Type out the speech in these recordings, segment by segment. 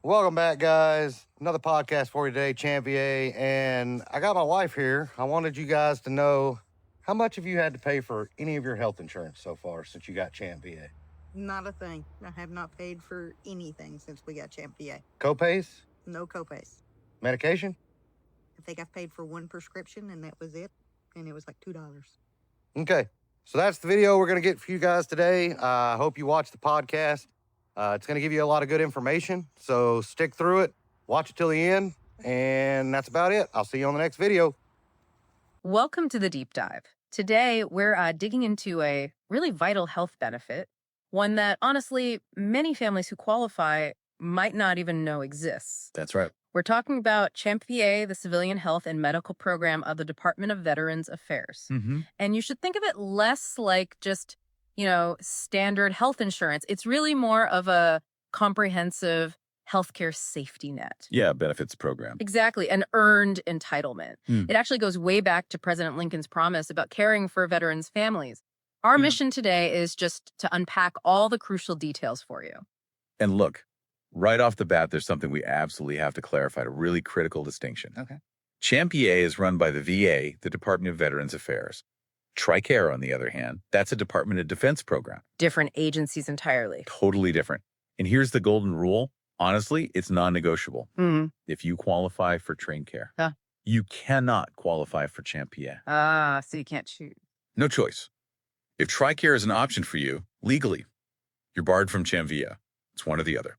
Welcome back, guys. Another podcast for you today, Champva. And I got my wife here. I wanted you guys to know how much have you had to pay for any of your health insurance so far since you got Champva? Not a thing. I have not paid for anything since we got Champva. Copays? No copays. Medication? I think I've paid for one prescription and that was it. And it was like $2. Okay. So that's the video we're going to get for you guys today. I hope you watch the podcast. It's going to give you a lot of good information. So stick through it, watch it till the end. And that's about it. I'll see you on the next video. Welcome to the deep dive. Today, we're digging into a really vital health benefit, one that honestly, many families who qualify might not even know exists. That's right. We're talking about CHAMP-VA, the Civilian Health and Medical Program of the Department of Veterans Affairs. Mm-hmm. And you should think of it less like just, standard health insurance. It's really more of a comprehensive healthcare safety net. Yeah, benefits program. Exactly, an earned entitlement. Mm. It actually goes way back to President Lincoln's promise about caring for veterans' families. Our mission today is just to unpack all the crucial details for you. And look, right off the bat, there's something we absolutely have to clarify, a really critical distinction. Okay. CHAMP-VA is run by the VA, the Department of Veterans Affairs. TRICARE, on the other hand, that's a Department of Defense program. Different agencies entirely. Totally different. And here's the golden rule. Honestly, it's non-negotiable. Mm-hmm. If you qualify for TRICARE, Huh. you cannot qualify for CHAMP-VA. So you can't choose. No choice. If TRICARE is an option for you, legally, you're barred from CHAMP-VA. It's one or the other.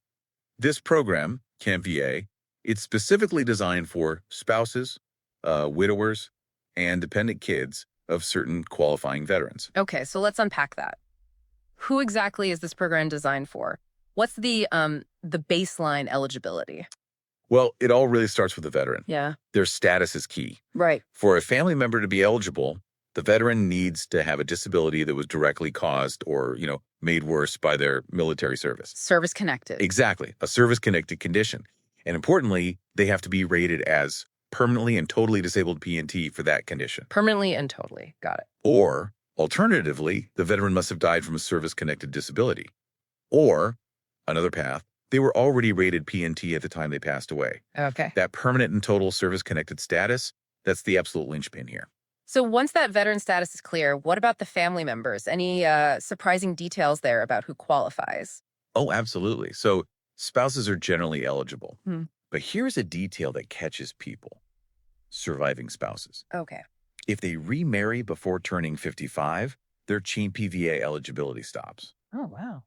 This program, CHAMP-VA, it's specifically designed for spouses, widowers, and dependent kids of certain qualifying veterans. Okay, so let's unpack that. Who exactly is this program designed for? What's the baseline eligibility? Well, it all really starts with the veteran. Yeah. Their status is key. Right. For a family member to be eligible, the veteran needs to have a disability that was directly caused or, made worse by their military service. Service-connected. Exactly. A service-connected condition. And importantly, they have to be rated as permanently and totally disabled P&T for that condition. Permanently and totally. Got it. Or, alternatively, the veteran must have died from a service-connected disability. Or, another path, they were already rated P&T at the time they passed away. Okay. That permanent and total service-connected status, that's the absolute linchpin here. So once that veteran status is clear, what about the family members? Any surprising details there about who qualifies? Oh, absolutely. So spouses are generally eligible. Hmm. But here's a detail that catches people. Surviving spouses. Okay. If they remarry before turning 55, their CHAMP-VA eligibility stops. Oh, wow.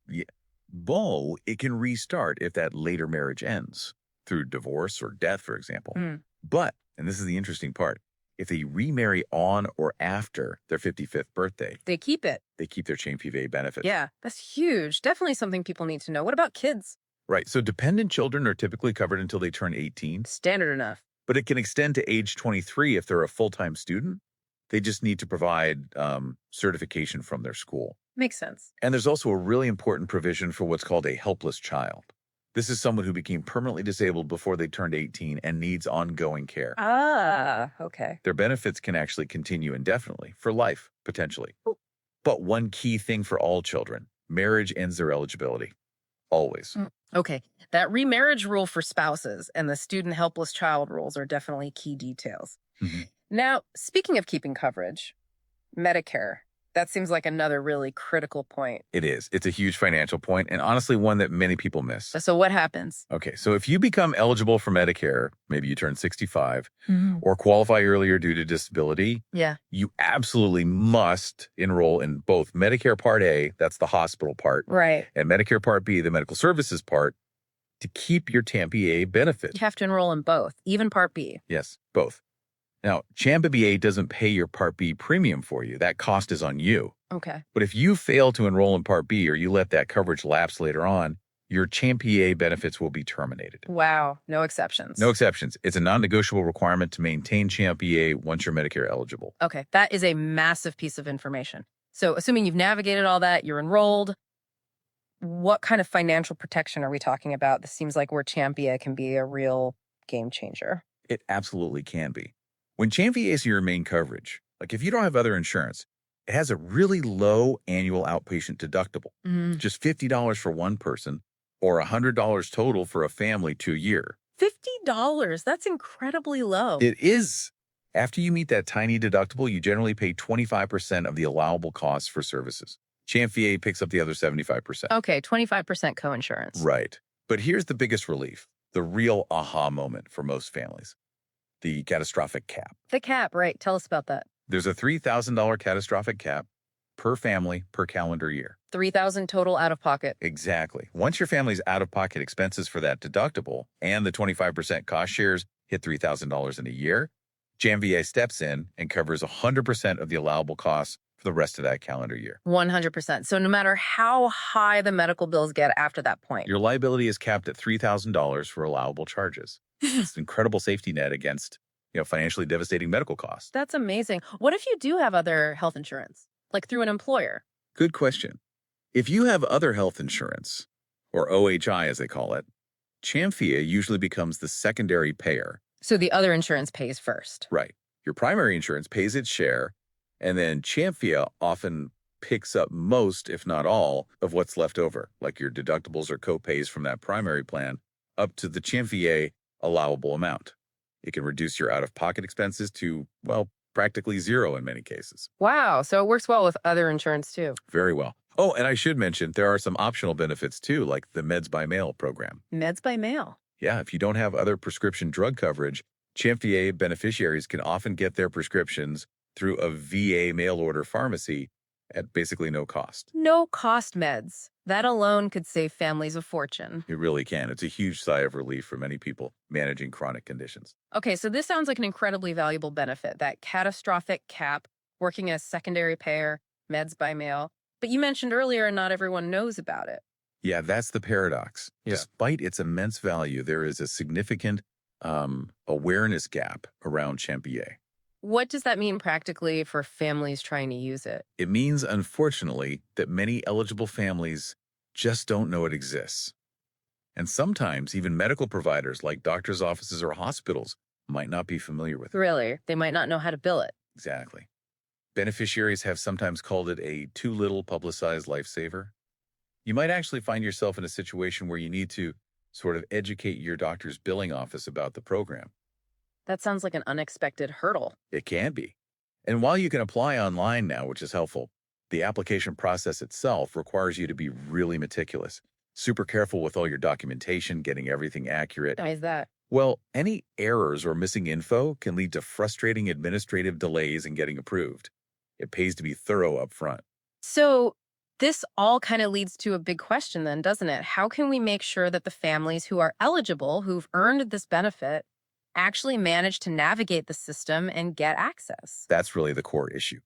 Yeah. Though it can restart if that later marriage ends, through divorce or death, for example. Mm. But, and this is the interesting part, if they remarry on or after their 55th birthday, They keep it. they keep their CHAMP-VA benefits. Yeah, that's huge. Definitely something people need to know. What about kids? Right. So dependent children are typically covered until they turn 18, Standard enough. but it can extend to age 23 if they're a full-time student. They just need to provide certification from their school. Makes sense. And there's also a really important provision for what's called a helpless child. This is someone who became permanently disabled before they turned 18 and needs ongoing care. Okay. Their benefits can actually continue indefinitely, for life, potentially. But one key thing for all children, marriage ends their eligibility. Always. Okay. That remarriage rule for spouses and the student helpless child rules are definitely key details. Mm-hmm. Now, speaking of keeping coverage, Medicare. That seems like another really critical point. It is. It's a huge financial point, and honestly, one that many people miss. So what happens? Okay, so if you become eligible for Medicare, maybe you turn 65, or qualify earlier due to disability, Yeah. you absolutely must enroll in both Medicare Part A, that's the hospital part, Right. and Medicare Part B, the medical services part, to keep your CHAMP-VA benefit. You have to enroll in both, even Part B. Yes, both. Now, CHAMP-VA doesn't pay your Part B premium for you. That cost is on you. Okay. But if you fail to enroll in Part B or you let that coverage lapse later on, your CHAMP-VA benefits will be terminated. Wow. No exceptions. No exceptions. It's a non-negotiable requirement to maintain CHAMP-VA once you're Medicare eligible. Okay. That is a massive piece of information. So assuming you've navigated all that, you're enrolled, what kind of financial protection are we talking about? This seems like where CHAMP-VA can be a real game changer. It absolutely can be. When CHAMP-VA is your main coverage, like if you don't have other insurance, it has a really low annual outpatient deductible, just $50 for one person or $100 total for a family to a year. $50. That's incredibly low. It is. After you meet that tiny deductible, you generally pay 25% of the allowable costs for services. Champva picks up the other 75%. Okay, 25% coinsurance. Right. But here's the biggest relief, the real aha moment for most families, the catastrophic cap. The cap, right. Tell us about that. There's a $3,000 catastrophic cap per family per calendar year. $3,000 total out of pocket. Exactly. Once your family's out-of-pocket expenses for that deductible and the 25% cost shares hit $3,000 in a year, Champva steps in and covers 100% of the allowable costs for the rest of that calendar year. 100%. So no matter how high the medical bills get after that point. Your liability is capped at $3,000 for allowable charges. It's an incredible safety net against, financially devastating medical costs. That's amazing. What if you do have other health insurance, like through an employer? Good question. If you have other health insurance, or OHI as they call it, Champva usually becomes the secondary payer. So the other insurance pays first. Right. Your primary insurance pays its share, and then Champva often picks up most, if not all, of what's left over, like your deductibles or co-pays from that primary plan, up to the Champva allowable amount. It can reduce your out-of-pocket expenses to, practically zero in many cases. Wow. So it works well with other insurance too. Very well. Oh, and I should mention, there are some optional benefits too, like the Meds by Mail program. Meds by mail. Yeah, if you don't have other prescription drug coverage, Champva beneficiaries can often get their prescriptions through a VA mail order pharmacy at basically no cost. No cost meds. That alone could save families a fortune. It really can. It's a huge sigh of relief for many people managing chronic conditions. Okay, so this sounds like an incredibly valuable benefit, that catastrophic cap, working as secondary payer, meds by mail. But you mentioned earlier, not everyone knows about it. Yeah, that's the paradox. Yeah. Despite its immense value, there is a significant awareness gap around Champva. What does that mean practically for families trying to use it? It means, unfortunately, that many eligible families just don't know it exists. And sometimes even medical providers like doctors' offices or hospitals might not be familiar with it. Really? They might not know how to bill it. Exactly. Beneficiaries have sometimes called it a too little publicized lifesaver. You might actually find yourself in a situation where you need to sort of educate your doctor's billing office about the program. That sounds like an unexpected hurdle. It can be. And while you can apply online now, which is helpful, the application process itself requires you to be really meticulous, super careful with all your documentation, getting everything accurate. Why is that? Well, any errors or missing info can lead to frustrating administrative delays in getting approved. It pays to be thorough up front. So this all kind of leads to a big question then, doesn't it? How can we make sure that the families who are eligible, who've earned this benefit, actually manage to navigate the system and get access? That's really the core issue.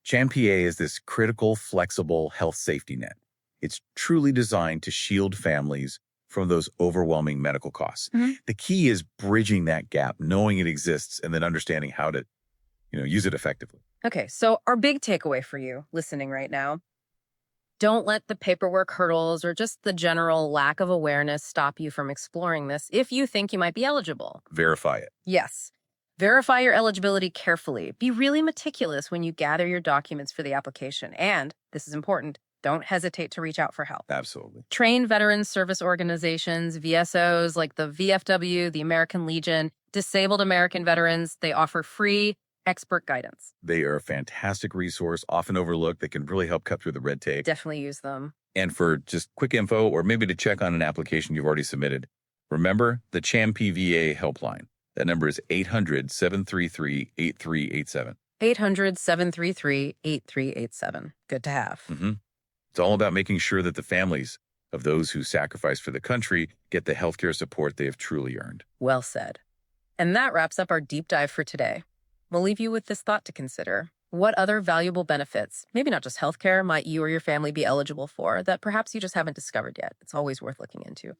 Champva is this critical, flexible health safety net. It's truly designed to shield families from those overwhelming medical costs. Mhm. The key is bridging that gap, knowing it exists, and then understanding how to, use it effectively. Okay, so our big takeaway for you listening right now, don't let the paperwork hurdles or just the general lack of awareness stop you from exploring this if you think you might be eligible. Verify it. Yes. Verify your eligibility carefully. Be really meticulous when you gather your documents for the application. And, this is important, don't hesitate to reach out for help. Absolutely. Train veterans service organizations, VSOs like the VFW, the American Legion, Disabled American Veterans, they offer free expert guidance. They are a fantastic resource, often overlooked, that can really help cut through the red tape. Definitely use them. And for just quick info, or maybe to check on an application you've already submitted, remember the CHAMPVA helpline. That number is 800-733-8387. 800-733-8387. Good to have. It's all about making sure that the families of those who sacrifice for the country get the healthcare support they have truly earned. Well said. And that wraps up our deep dive for today. We'll leave you with this thought to consider. What other valuable benefits, maybe not just healthcare, might you or your family be eligible for that perhaps you just haven't discovered yet? It's always worth looking into.